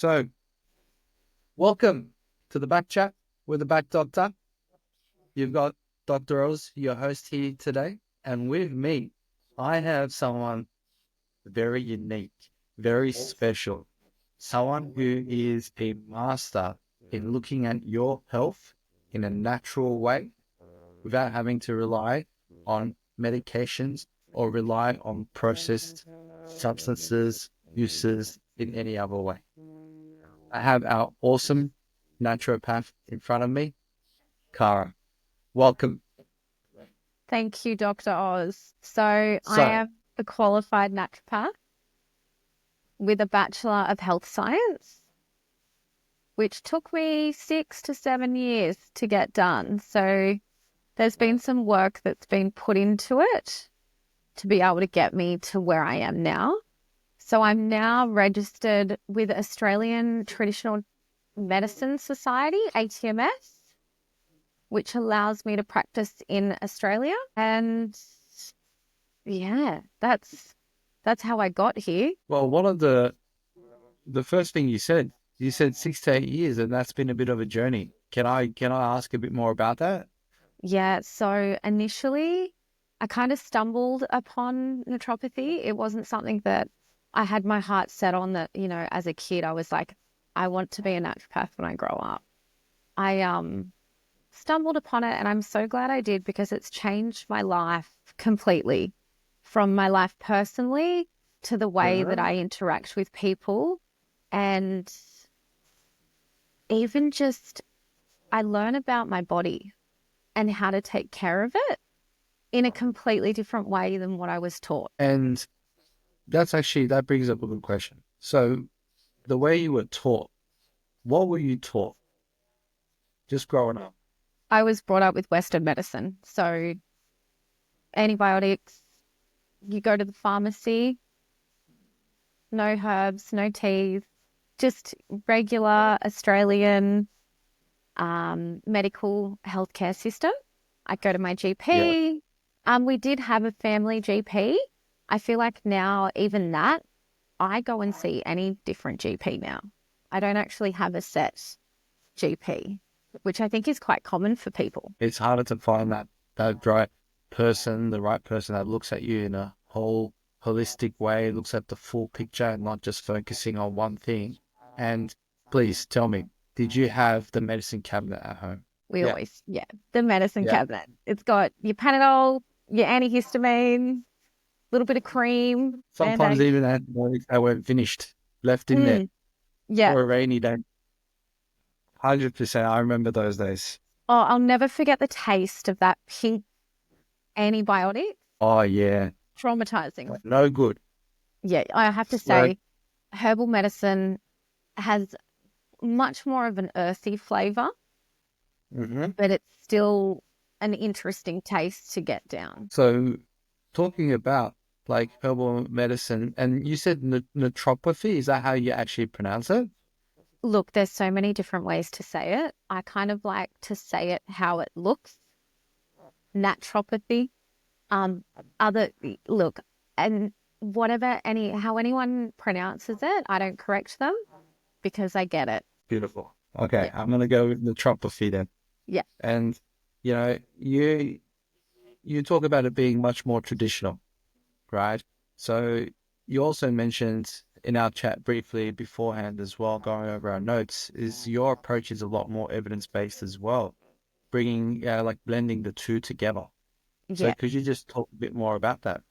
So, welcome to the Back Chat with the Back Doctor. You've got Dr. Oz, your host here today. And with me, I have someone very unique, very special, someone who is a master in looking at your health in a natural way without having to rely on medications or rely on processed substances, uses in any other way. I have our awesome naturopath in front of me, Cara. Welcome. Thank you, Dr. Oz. I So, am a qualified naturopath with a Bachelor of Health Science, which took me 6 to 7 years to get done. So there's been some work that's been put into it to be able to get me to where I am now. So I'm now registered with Australian Traditional Medicine Society, ATMS, which allows me to practice in Australia. And yeah, that's how I got here. well, one of the first thing you said 6 to 8 years, and that's been a bit of a journey. Can I ask a bit more about that? Yeah, so initially I kind of stumbled upon naturopathy. It wasn't something that I had my heart set on that, as a kid, I was like, I want to be a naturopath when I grow up. I stumbled upon it and I'm so glad I did because it's changed my life completely, from my life personally to the way that I interact with people. And even just I learn about my body and how to take care of it in a completely different way than what I was taught. And that brings up a good question. So, the way you were taught, what were you taught just growing up? I was brought up with Western medicine. So antibiotics, you go to the pharmacy, no herbs, no teas, just regular Australian medical healthcare system. I'd go to my Yeah. GP. We did have a family GP. I feel like now, even that, I go and see any different GP now. I don't actually have a set GP, which I think is quite common for people. It's harder to find that the right person that looks at you in a whole holistic way, looks at the full picture and not just focusing on one thing. And please tell me, did you have the medicine cabinet at home? We Yeah. always, yeah, the medicine Yeah. cabinet. It's got your Panadol, your antihistamine, a little bit of cream, Sometimes Band-Aid. even antibiotics that weren't finished, left in there Yeah. for a rainy day. 100%. I remember those days. Oh, I'll never forget the taste of that pink antibiotic. Oh, yeah. Traumatizing. No good. Yeah, I have to Like, say, herbal medicine has much more of an earthy flavor, mhm. but it's still an interesting taste to get down. So, talking about like herbal medicine, and you said naturopathy, is that how you actually pronounce it? Look, there's so many different ways to say it. I kind of like to say it how it looks, naturopathy. Um, other look, and how anyone pronounces it, I don't correct them because I get it. Beautiful. Okay, Yeah, I'm gonna go with naturopathy then. yeah, And you talk about it being much more traditional, right? So you also mentioned in our chat briefly beforehand as well, going over our notes, is your approach is a lot more evidence-based as well, bringing like blending the two together. So yeah. could you just talk a bit more about that?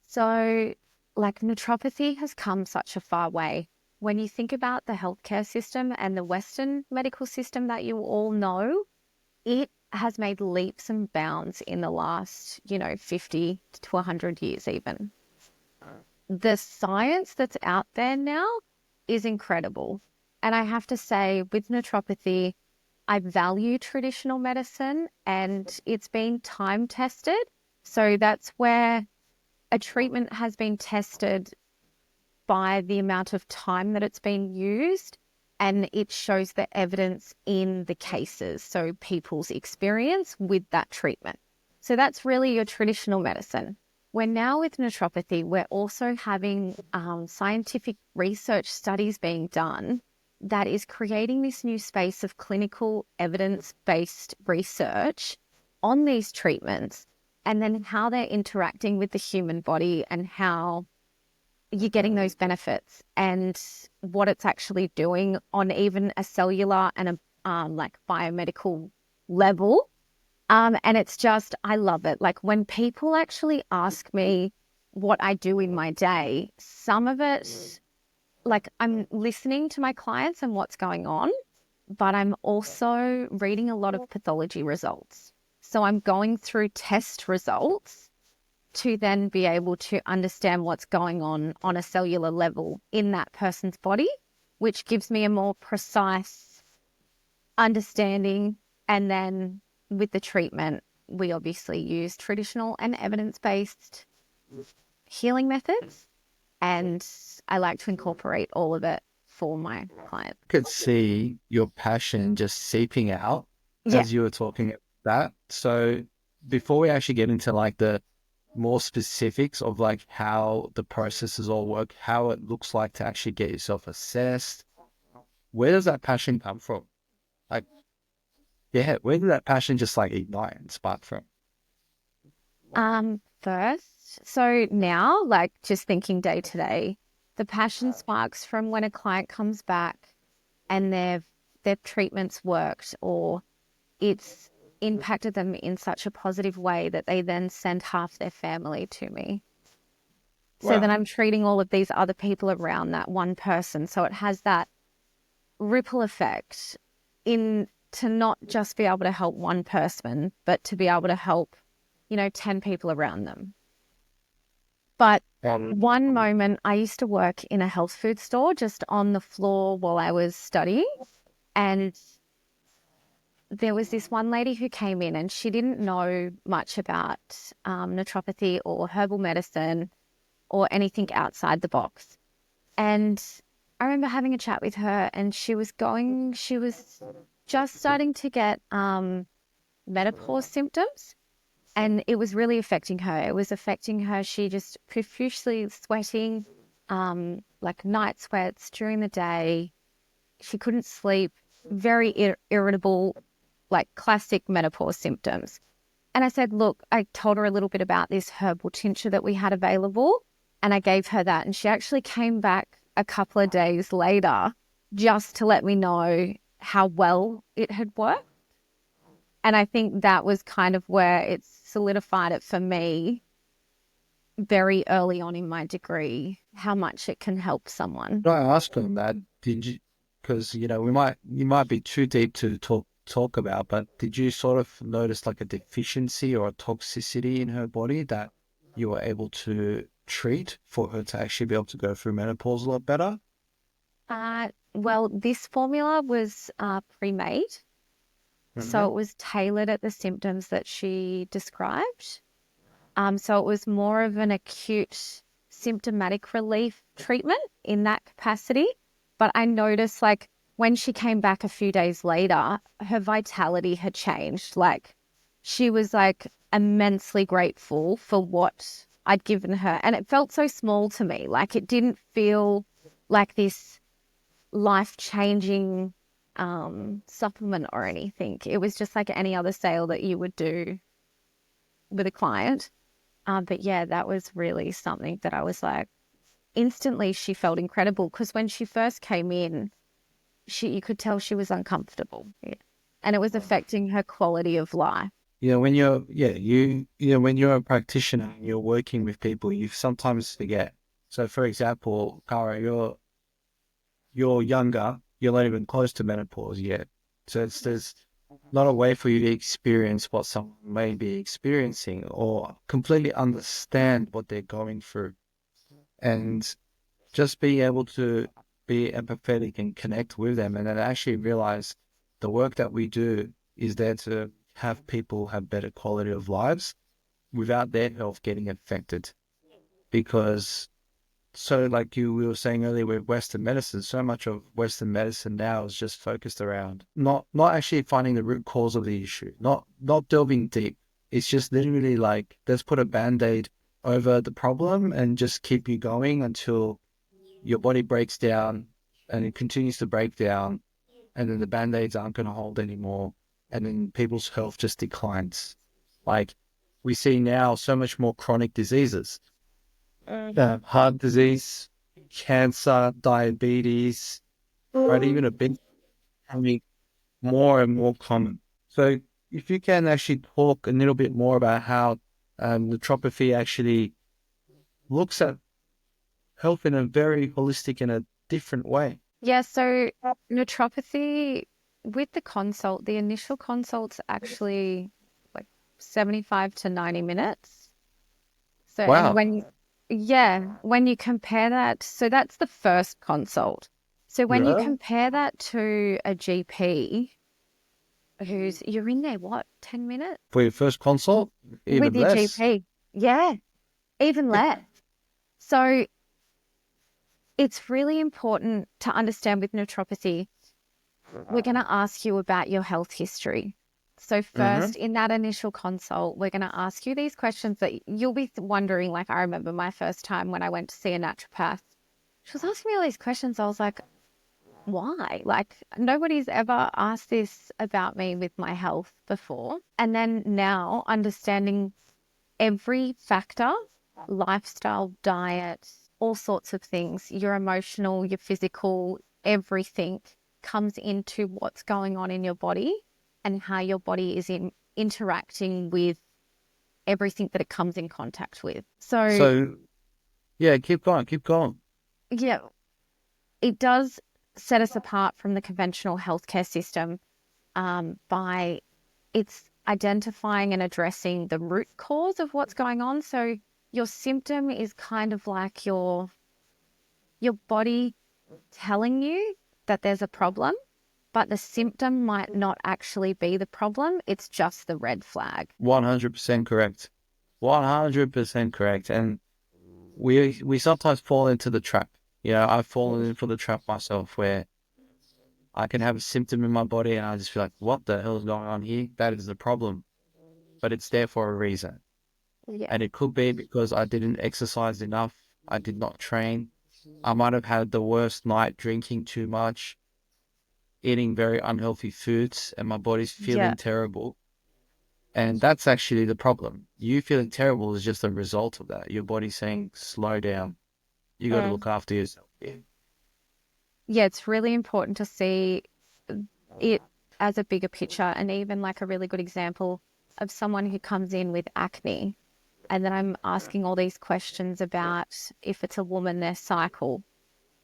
So, like, naturopathy has come such a far way. When you think about the healthcare system and the Western medical system that you all know, it has made leaps and bounds in the last, 50 to 100 years even. The science that's out there now is incredible. And I have to say, with naturopathy, I value traditional medicine and it's been time tested. So that's where a treatment has been tested by the amount of time that it's been used, and it shows the evidence in the cases. So people's experience with that treatment. So that's really your traditional medicine. We're now with naturopathy, we're also having scientific research studies being done that is creating this new space of clinical evidence-based research on these treatments, and then how they're interacting with the human body and how you're getting those benefits and what it's actually doing on even a cellular and a like biomedical level. And it's just, I love it. Like when people actually ask me what I do in my day, some of it, like I'm listening to my clients and what's going on, but I'm also reading a lot of pathology results. So I'm going through test results to then be able to understand what's going on a cellular level in that person's body, which gives me a more precise understanding. And then with the treatment, we obviously use traditional and evidence-based healing methods, and I like to incorporate all of it for my clients. I could see your passion just seeping out Yeah. as you were talking about that. So before we actually get into like the more specifics of like how the processes all work, how it looks like to actually get yourself assessed, where does that passion come from? Like, yeah, where did that passion just like ignite and spark from? First, so now, like just thinking day to day, the passion sparks from when a client comes back and their treatment's worked, or it's impacted them in such a positive way that they then send half their family to me. So then Wow. I'm treating all of these other people around that one person. So it has that ripple effect in to not just be able to help one person, but to be able to help, 10 people around them. But one moment I used to work in a health food store just on the floor while I was studying. And there was this one lady who came in and she didn't know much about naturopathy or herbal medicine or anything outside the box. And I remember having a chat with her, and she was just starting to get menopause symptoms, and it was really affecting her. It was affecting her. She just profusely sweating, like night sweats during the day. She couldn't sleep, very irritable, like classic menopause symptoms. And I said, look, I told her a little bit about this herbal tincture that we had available, and I gave her that. And she actually came back a couple of days later just to let me know how well it had worked. And I think that was kind of where it solidified it for me very early on in my degree, how much it can help someone. Can I ask them that? Did you, because, you might be too deep to talk about, but did you sort of notice like a deficiency or a toxicity in her body that you were able to treat for her to actually be able to go through menopause a lot better? Well, this formula was pre-made. So it was tailored at the symptoms that she described. So it was more of an acute symptomatic relief treatment in that capacity. But I noticed like when she came back a few days later, her vitality had changed. Like she was like immensely grateful for what I'd given her. And it felt so small to me. Like it didn't feel like this life-changing supplement or anything. It was just like any other sale that you would do with a client. But yeah, that was really something that I was like, instantly she felt incredible, because when she first came in, you could tell she was uncomfortable. Yeah. And it was affecting her quality of life. When when you're a practitioner and you're working with people, you sometimes forget. So for example, Cara, you're younger, you're not even close to menopause yet. So there's not a way for you to experience what someone may be experiencing or completely understand what they're going through. And just being able to be empathetic and connect with them, and then actually realize the work that we do is there to have people have better quality of lives without their health getting affected. Because so like we were saying earlier with Western medicine, so much of Western medicine now is just focused around not actually finding the root cause of the issue, not delving deep. It's just literally like, let's put a Band-Aid over the problem and just keep you going until your body breaks down and it continues to break down, and then the band-aids aren't going to hold anymore, and then people's health just declines. Like we see now so much more chronic diseases, heart disease, cancer, diabetes, right? Even a big becoming more and more common. So if you can actually talk a little bit more about how naturopathy actually looks at health in a very holistic and a different way. Yeah, so naturopathy with the initial consult's actually like 75 to 90 minutes. So, and Wow. when you compare that, so that's the first consult. So when you Yeah. compare that to a GP you're in there, what, 10 minutes For your first consult, even with your less. GP? Yeah, even less. So it's really important to understand with naturopathy, we're going to ask you about your health history. So Mm-hmm. first, in that initial consult, we're going to ask you these questions that you'll be wondering. Like, I remember my first time when I went to see a naturopath, she was asking me all these questions. I was like, why? Like, nobody's ever asked this about me with my health before. And then now understanding every factor, lifestyle, diet, all sorts of things, your emotional, your physical, everything comes into what's going on in your body and how your body is interacting with everything that it comes in contact with. So, So yeah, keep going, keep going. yeah, it does set us apart from the conventional healthcare system by it's identifying and addressing the root cause of what's going on. So your symptom is kind of like your body telling you that there's a problem, but the symptom might not actually be the problem. It's just the red flag. 100% correct. 100% correct. And we sometimes fall into the trap. I've fallen into the trap myself where I can have a symptom in my body and I just feel like, what the hell is going on here? That is the problem. But it's there for a reason. Yeah. And it could be because I didn't exercise enough. I did not train. I might have had the worst night drinking too much, eating very unhealthy foods, and my body's Yeah. feeling terrible. And that's actually the problem. You feeling terrible is just a result of that. Your body's saying, slow down. You got to Mm. look after yourself. Yeah, it's really important to see it as a bigger picture, and even like a really good example of someone who comes in with acne. And then I'm asking all these questions about if it's a woman, their cycle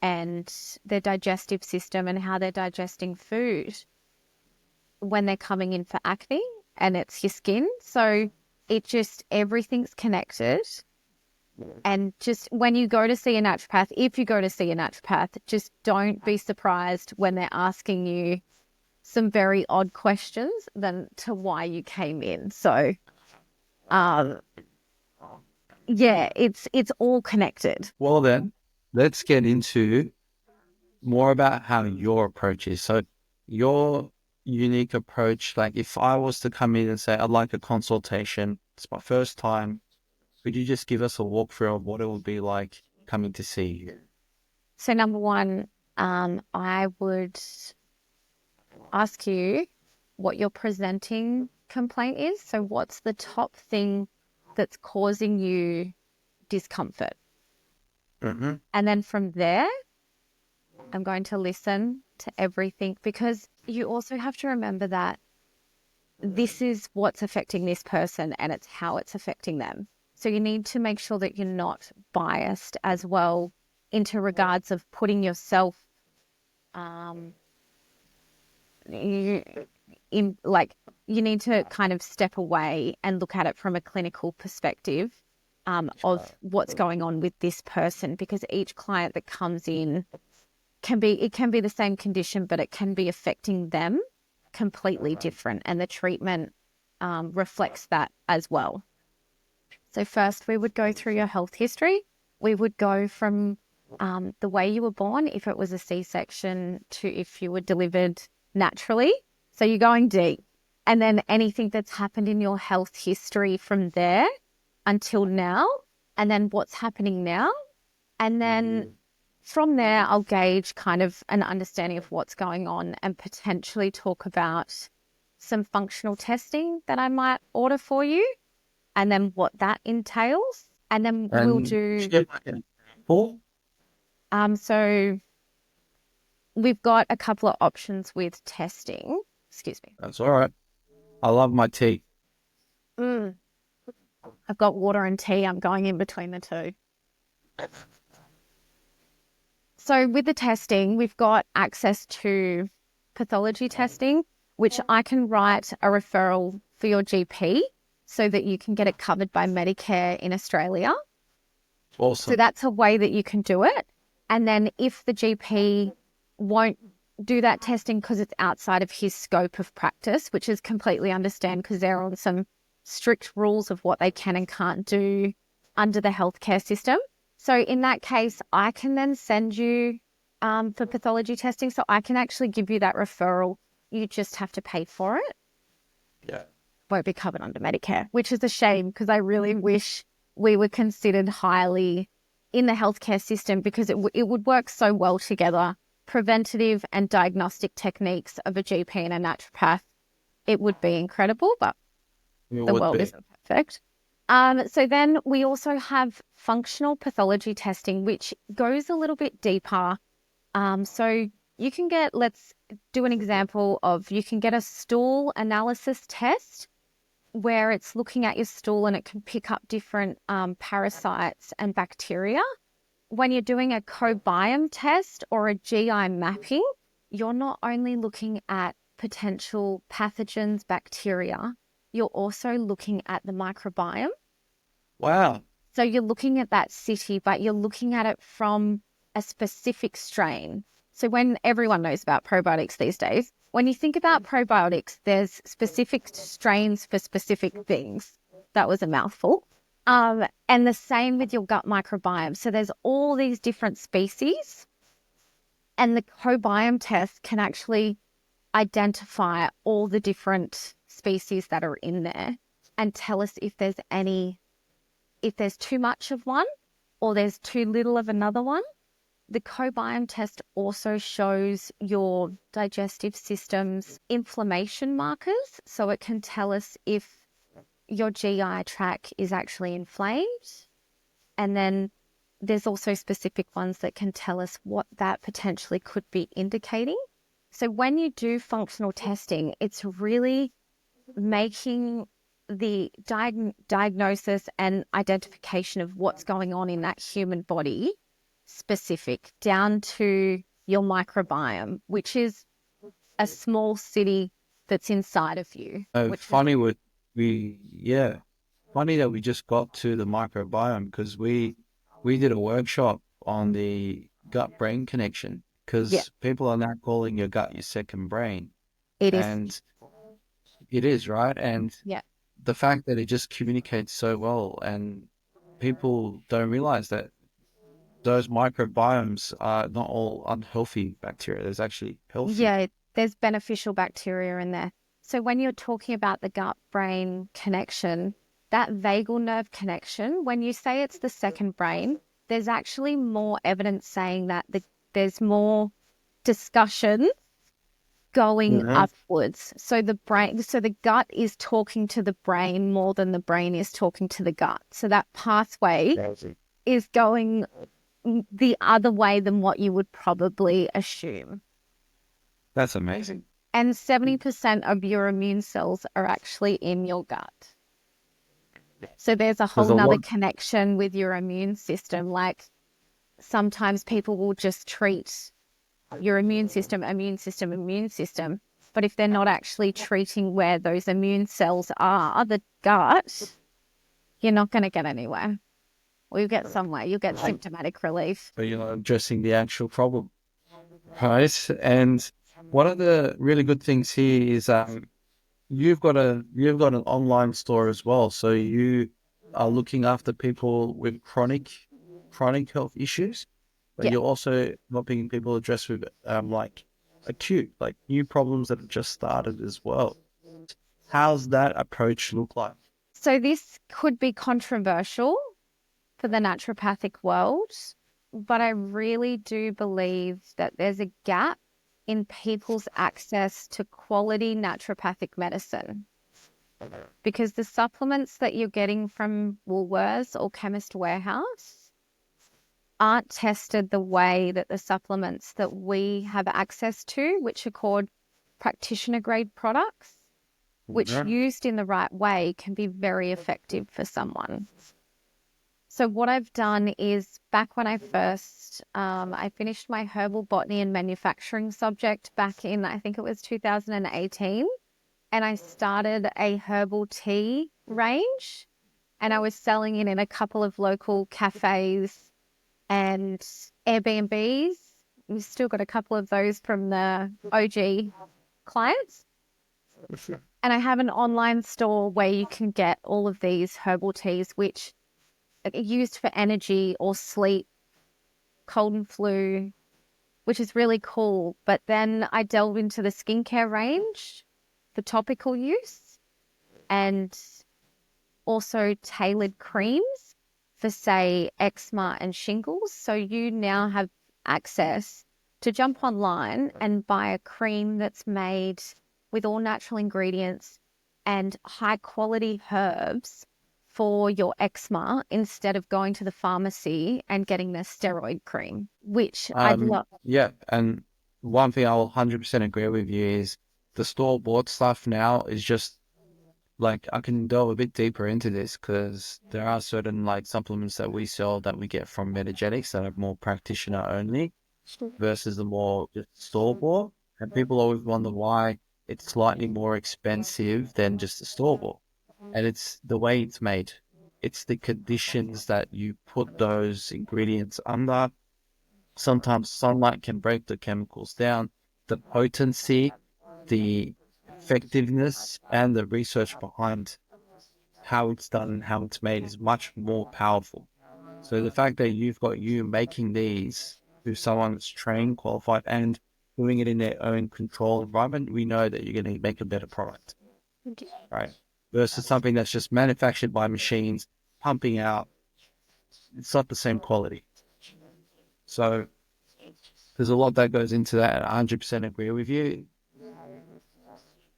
and their digestive system and how they're digesting food when they're coming in for acne, and it's your skin. So it just, everything's connected. And just when you go to see a naturopath, if you go to see a naturopath, just don't be surprised when they're asking you some very odd questions than to why you came in. So, um, yeah, it's all connected. Well, then, let's get into more about how your approach is. So, your unique approach, like if I was to come in and say, I'd like a consultation, it's my first time, could you just give us a walkthrough of what it would be like coming to see you? So number one, I would ask you what your presenting complaint is. So what's the top thing that's causing you discomfort? Mm-hmm. And then from there, I'm going to listen to everything, because you also have to remember that this is what's affecting this person and it's how it's affecting them. So you need to make sure that you're not biased as well into regards of putting yourself um, you, in like you need to kind of step away and look at it from a clinical perspective of what's going on with this person, because each client that comes in can be the same condition, but it can be affecting them completely different, and the treatment reflects that as well. So first we would go through your health history. We would go from the way you were born, if it was a C-section, to if you were delivered naturally. So you're going deep. And then anything that's happened in your health history from there until now. and then what's happening now. And then from there, I'll gauge kind of an understanding of what's going on and potentially talk about some functional testing that I might order for you and then what that entails. And then we'll And do, Paul? so we've got a couple of options with testing. Excuse me. That's all right. I love my tea. I've got water and tea. I'm going in between the two. So with the testing, we've got access to pathology testing, which I can write a referral for your GP so that you can get it covered by Medicare in Australia. Awesome. So that's a way that you can do it. And then if the GP won't do that testing because it's outside of his scope of practice, which is completely understand because they're on some strict rules of what they can and can't do under the healthcare system. So in that case, I can then send you for pathology testing. So I can actually give you that referral. You just have to pay for it. Yeah. Won't be covered under Medicare, which is a shame because I really wish we were considered highly in the healthcare system because it would work so well together. Preventative and diagnostic techniques of a GP and a naturopath, it would be incredible, but the world isn't perfect. So then we also have functional pathology testing, which goes a little bit deeper. So you can get, let's do an example of, you can get a stool analysis test where it's looking at your stool and it can pick up different parasites and bacteria. When you're doing a microbiome test or a GI mapping, you're not only looking at potential pathogens, bacteria, you're also looking at the microbiome. Wow. So you're looking at that city, but you're looking at it from a specific strain. So when everyone knows about probiotics these days, when you think about probiotics, there's specific strains for specific things. That was a mouthful. And the same with your gut microbiome. So there's all these different species, and the microbiome test can actually identify all the different species that are in there and tell us if there's too much of one or there's too little of another one. The microbiome test also shows your digestive system's inflammation markers. So it can tell us if your GI tract is actually inflamed. And then there's also specific ones that can tell us what that potentially could be indicating. So when you do functional testing, it's really making the diagnosis and identification of what's going on in that human body specific down to your microbiome, which is a small city that's inside of you. Funny funny that we just got to the microbiome because we did a workshop on the gut-brain connection because people are now calling your gut your second brain. It is. And it is, right? And the fact that it just communicates so well and people don't realize that those microbiomes are not all unhealthy bacteria. There's actually healthy. Yeah, there's beneficial bacteria in there. So when you're talking about the gut-brain connection, that vagal nerve connection, when you say it's the second brain, there's actually more evidence saying that there's more discussion going upwards. So the gut is talking to the brain more than the brain is talking to the gut. So that pathway is going the other way than what you would probably assume. That's amazing. And 70% of your immune cells are actually in your gut. So there's a whole nother connection with your immune system. Like sometimes people will just treat your immune system. But if they're not actually treating where those immune cells are, the gut, you're not going to get anywhere. Or you'll get somewhere. You'll get symptomatic relief. But you're not addressing the actual problem, right? And one of the really good things here is you've got an online store as well. So you are looking after people with chronic health issues, but you're also helping people address with like acute, like new problems that have just started as well. How's that approach look like? So this could be controversial for the naturopathic world, but I really do believe that there's a gap in people's access to quality naturopathic medicine, because the supplements that you're getting from Woolworths or Chemist Warehouse aren't tested the way that the supplements that we have access to, which are called practitioner grade products, which used in the right way can be very effective for someone. So what I've done is, back when I first, I finished my herbal botany and manufacturing subject back in, I think it was 2018, and I started a herbal tea range, and I was selling it in a couple of local cafes and Airbnbs. We've still got a couple of those from the OG clients. And I have an online store where you can get all of these herbal teas, which are used for energy or sleep, cold and flu, which is really cool. But then I delve into the skincare range for topical use, and also tailored creams for, say, eczema and shingles. So you now have access to jump online and buy a cream that's made with all natural ingredients and high quality herbs for your eczema, instead of going to the pharmacy and getting the steroid cream, which I'd love. Yeah, and one thing I'll 100% agree with you is the store-bought stuff now is just, like, I can delve a bit deeper into this because there are certain, like, supplements that we sell that we get from Metagenics that are more practitioner only versus the more just store-bought. And people always wonder why it's slightly more expensive than just a store-bought. And it's the way it's made. It's the conditions that you put those ingredients under. Sometimes sunlight can break the chemicals down. The potency, the effectiveness, and the research behind how it's done and how it's made is much more powerful. So the fact that you've got you making these with someone that's trained, qualified, and doing it in their own controlled environment, we know that you're going to make a better product, right? Versus something that's just manufactured by machines, pumping out. It's not the same quality. So there's a lot that goes into that. I 100% agree with you.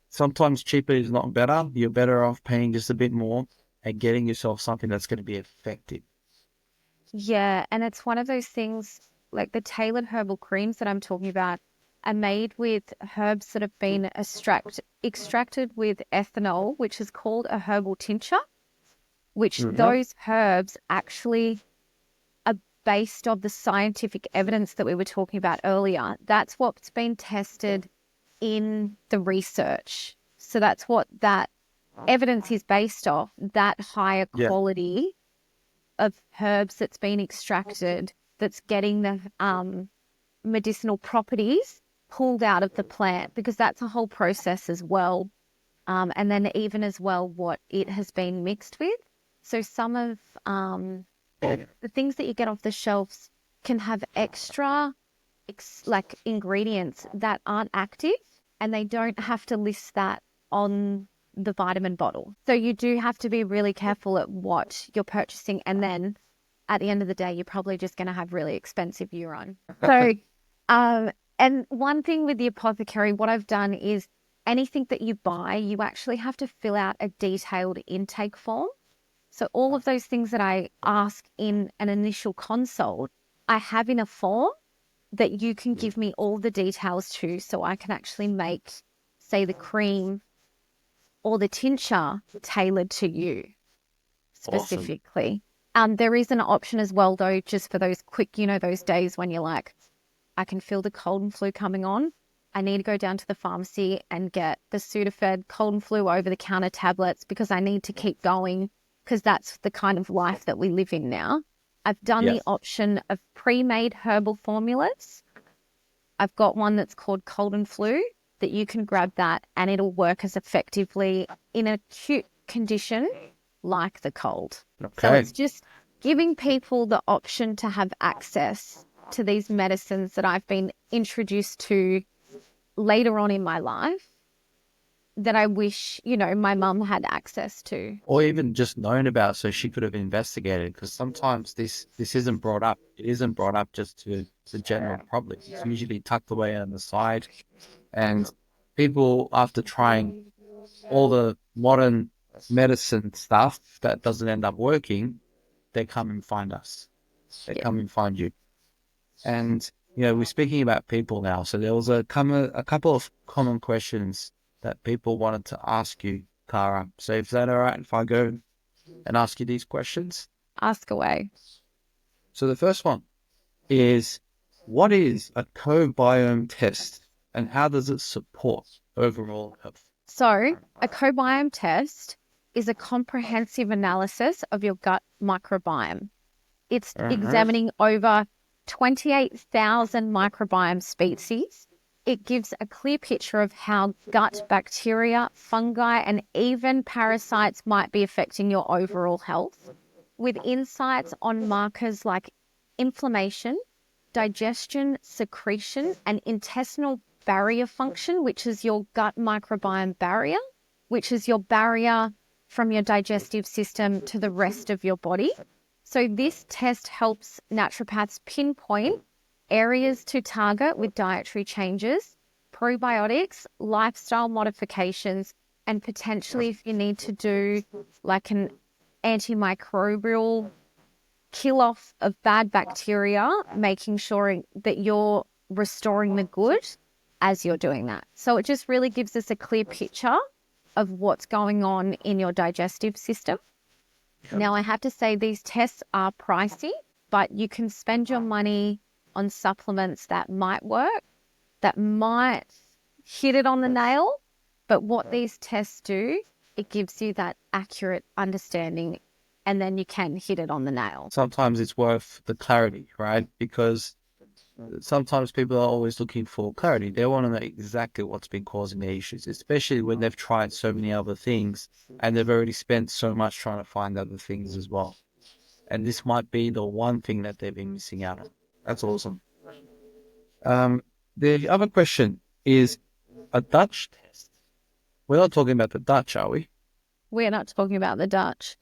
Sometimes cheaper is not better. You're better off paying just a bit more and getting yourself something that's going to be effective. Yeah, and it's one of those things, like the tailored herbal creams that I'm talking about are made with herbs that have been extracted with ethanol, which is called a herbal tincture, which those herbs actually are based on the scientific evidence that we were talking about earlier. That's what's been tested in the research. So that's what that evidence is based off, that higher quality of herbs that's been extracted, that's getting the medicinal properties pulled out of the plant, because that's a whole process as well. And then even as well what it has been mixed with. So some of the things that you get off the shelves can have extra like ingredients that aren't active, and they don't have to list that on the vitamin bottle. So you do have to be really careful at what you're purchasing, and then at the end of the day, you're probably just going to have really expensive urine. So, and one thing with the apothecary, what I've done is anything that you buy, you actually have to fill out a detailed intake form. So all of those things that I ask in an initial consult, I have in a form that you can give me all the details to, so I can actually make, say, the cream or the tincture tailored to you specifically. Awesome. There is an option as well, though, just for those quick, those days when you're like, I can feel the cold and flu coming on. I need to go down to the pharmacy and get the Sudafed cold and flu over-the-counter tablets because I need to keep going, because that's the kind of life that we live in now. I've done the option of pre-made herbal formulas. I've got one that's called cold and flu that you can grab that and it'll work as effectively in an acute condition like the cold. Okay. So it's just giving people the option to have access to these medicines that I've been introduced to later on in my life, that I wish, my mum had access to. Or even just known about so she could have investigated, because sometimes this isn't brought up. It isn't brought up just to the general public. It's usually tucked away on the side. And people, after trying all the modern medicine stuff that doesn't end up working, they come and find us. They come and find you. And, we're speaking about people now. So there was a couple of common questions that people wanted to ask you, Cara. So is that all right if I go and ask you these questions? Ask away. So the first one is, what is a microbiome test and how does it support overall health? So a microbiome test is a comprehensive analysis of your gut microbiome. It's examining over 28,000 microbiome species. It gives a clear picture of how gut bacteria, fungi, and even parasites might be affecting your overall health, with insights on markers like inflammation, digestion, secretion, and intestinal barrier function, which is your gut microbiome barrier, which is your barrier from your digestive system to the rest of your body. So this test helps naturopaths pinpoint areas to target with dietary changes, probiotics, lifestyle modifications, and potentially if you need to do like an antimicrobial kill off of bad bacteria, making sure that you're restoring the good as you're doing that. So it just really gives us a clear picture of what's going on in your digestive system. Now, I have to say these tests are pricey, but you can spend your money on supplements that might work, that might hit it on the nail. But what these tests do, it gives you that accurate understanding, and then you can hit it on the nail. Sometimes it's worth the clarity, right? Because sometimes people are always looking for clarity. They want to know exactly what's been causing the issues, especially when they've tried so many other things and they've already spent so much trying to find other things as well. And this might be the one thing that they've been missing out on. That's awesome. The other question is a Dutch test. We're not talking about the Dutch, are we? We're not talking about the Dutch.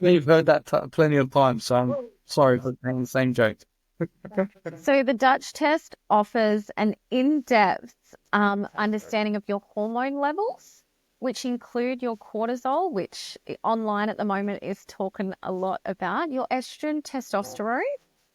We've heard that plenty of times, so I'm sorry for saying the same joke. So the Dutch test offers an in-depth understanding of your hormone levels, which include your cortisol, which online at the moment is talking a lot about, your estrogen, testosterone.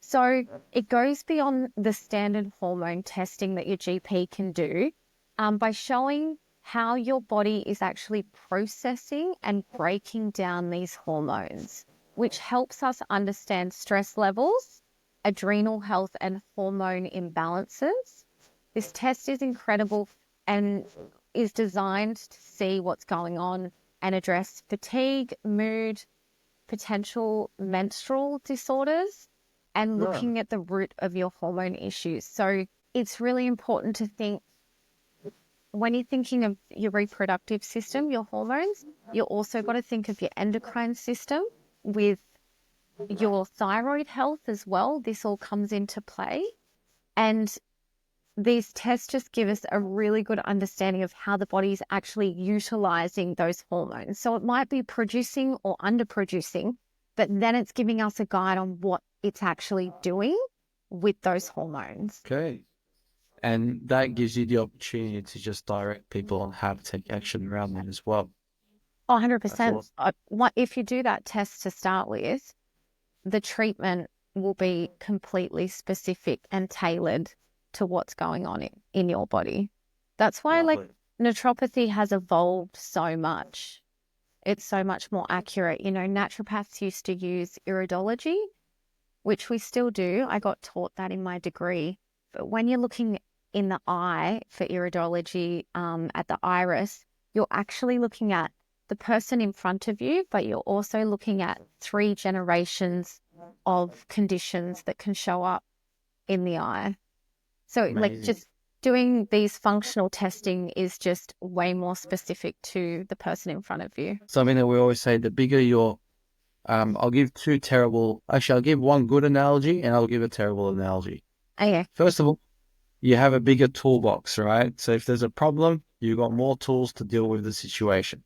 So it goes beyond the standard hormone testing that your GP can do by showing how your body is actually processing and breaking down these hormones, which helps us understand stress levels, adrenal health, and hormone imbalances. This test is incredible and is designed to see what's going on and address fatigue, mood, potential menstrual disorders, and looking at the root of your hormone issues. So it's really important to think when you're thinking of your reproductive system, your hormones, you also got to think of your endocrine system with your thyroid health as well. This all comes into play. And these tests just give us a really good understanding of how the body is actually utilizing those hormones. So it might be producing or underproducing, but then it's giving us a guide on what it's actually doing with those hormones. Okay. And that gives you the opportunity to just direct people on how to take action around them as well. 100%. If you do that test to start with, the treatment will be completely specific and tailored to what's going on in your body. That's why naturopathy has evolved so much. It's so much more accurate. Naturopaths used to use iridology, which we still do. I got taught that in my degree. But when you're looking in the eye for iridology at the iris, you're actually looking at the person in front of you, but you're also looking at 3 generations of conditions that can show up in the eye. So just doing these functional testing is just way more specific to the person in front of you. Something that we always say, the bigger your, I'll give one good analogy and I'll give a terrible analogy. Okay. First of all, you have a bigger toolbox, right? So if there's a problem, you've got more tools to deal with the situation.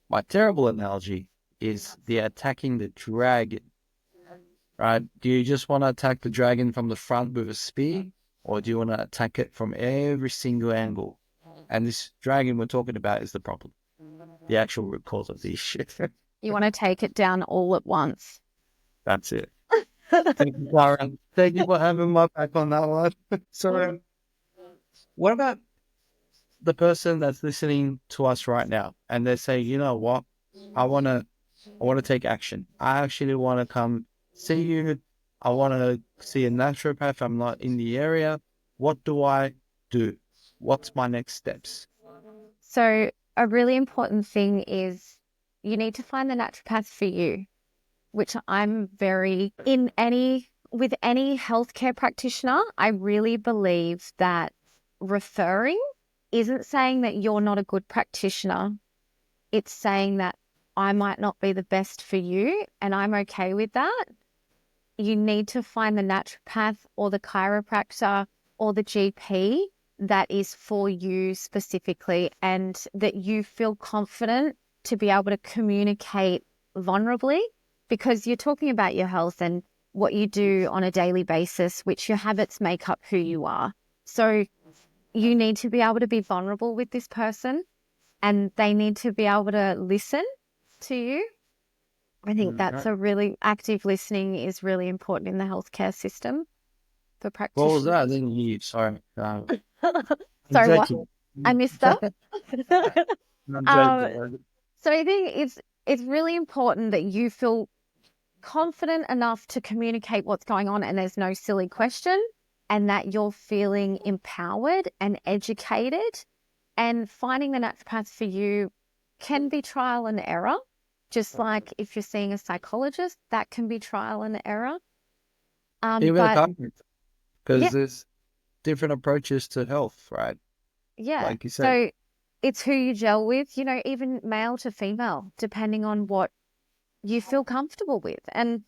My terrible analogy is the attacking the dragon, right? Do you just want to attack the dragon from the front with a spear, or do you want to attack it from every single angle? And this dragon we're talking about is the problem, the actual root cause of the issue. You want to take it down all at once. That's it. Thank you, Cara. Thank you for having my back on that one. So, what about the person that's listening to us right now, and they say, you know what, I want to take action. I actually want to come see you. I want to see a naturopath. I'm not in the area. What do I do? What's my next steps? So a really important thing is you need to find the naturopath for you, which I'm very with any healthcare practitioner. I really believe that referring isn't saying that you're not a good practitioner. It's saying that I might not be the best for you, and I'm okay with that. You need to find the naturopath or the chiropractor or the GP that is for you specifically, and that you feel confident to be able to communicate vulnerably, because you're talking about your health and what you do on a daily basis, which your habits make up who you are. So you need to be able to be vulnerable with this person, and they need to be able to listen to you. I think that's a really active listening is really important in the healthcare system for What was practitioners. that? I didn't hear you. Sorry. Sorry, what? Joking. I missed that. I'm joking. So I think it's really important that you feel confident enough to communicate what's going on, and there's no silly question, and that you're feeling empowered and educated. And finding the naturopath for you can be trial and error. Just like if you're seeing a psychologist, that can be trial and error. Even a chiropractor, because yeah, there's different approaches to health, right? yeah. Like you said. So it's who you gel with, even male to female, depending on what you feel comfortable with. And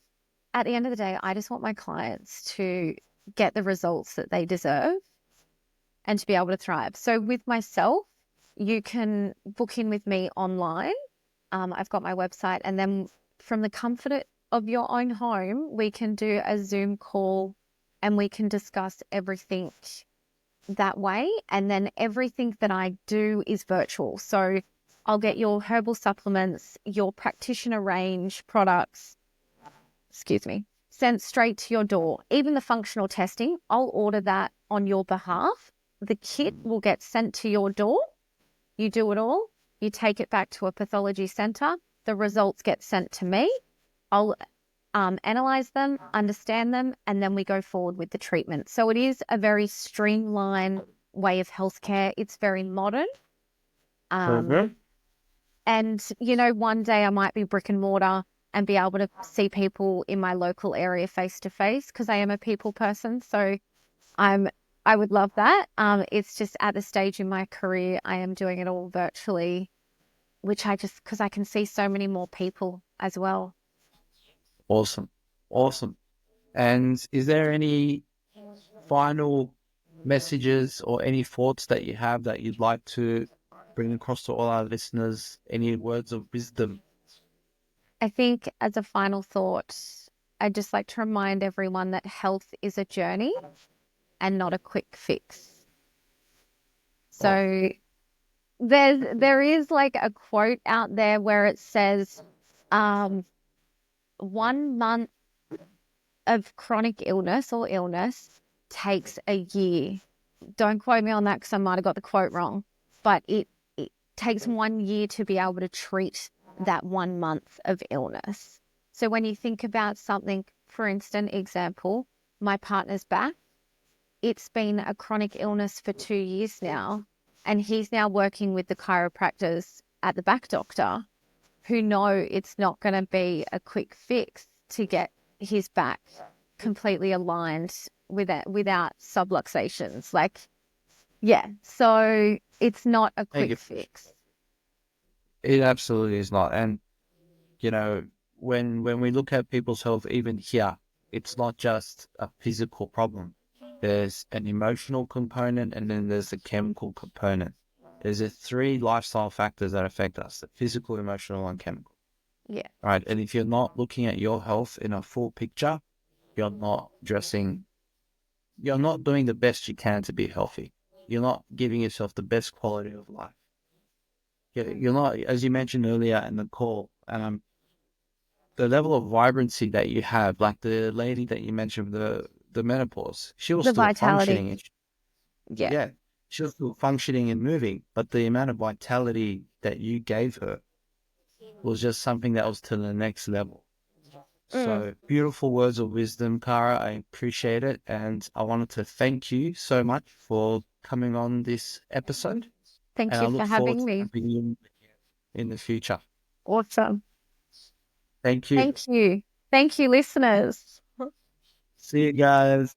at the end of the day, I just want my clients to get the results that they deserve and to be able to thrive. So with myself, you can book in with me online. I've got my website, and then from the comfort of your own home, we can do a Zoom call and we can discuss everything that way. And then everything that I do is virtual. So I'll get your herbal supplements, your practitioner range products, sent straight to your door. Even the functional testing, I'll order that on your behalf. The kit will get sent to your door. You do it all. You take it back to a pathology center. The results get sent to me. I'll analyze them, understand them, and then we go forward with the treatment. So it is a very streamlined way of healthcare. It's very modern. And, one day I might be brick and mortar and be able to see people in my local area face to face, because I am a people person. So I would love that. It's just at the stage in my career, I am doing it all virtually, because I can see so many more people as well. Awesome. Awesome. And is there any final messages or any thoughts that you have that you'd like to bring across to all our listeners? Any words of wisdom? I think as a final thought, I'd just like to remind everyone that health is a journey and not a quick fix. So there is like a quote out there where it says, 1 month of chronic illness or illness takes a year. Don't quote me on that, because I might have got the quote wrong, but it takes 1 year to be able to treat that 1 month of illness. So when you think about something, for instance, example, my partner's back, it's been a chronic illness for 2 years now, and he's now working with the chiropractors at the back doctor, who know it's not going to be a quick fix to get his back completely aligned without subluxations. So it's not a quick fix. It absolutely is not. And, when we look at people's health, even here, it's not just a physical problem. there's an emotional component, and then there's the chemical component. There's the three lifestyle factors that affect us: the physical, emotional, and chemical. Yeah. Right. And if you're not looking at your health in a full picture, you're not you're not doing the best you can to be healthy. You're not giving yourself the best quality of life. You're not, as you mentioned earlier in the call, the level of vibrancy that you have, like the lady that you mentioned, the menopause, she was The still vitality. functioning. And Yeah. yeah, she was still functioning and moving, but the amount of vitality that you gave her was just something that was to the next level. Mm. So beautiful words of wisdom, Cara. I appreciate it. And I wanted to thank you so much for coming on this episode. Thank And I you look for forward having to me. having you in the future. Awesome. Thank you. Thank you. Thank you, listeners. See you guys.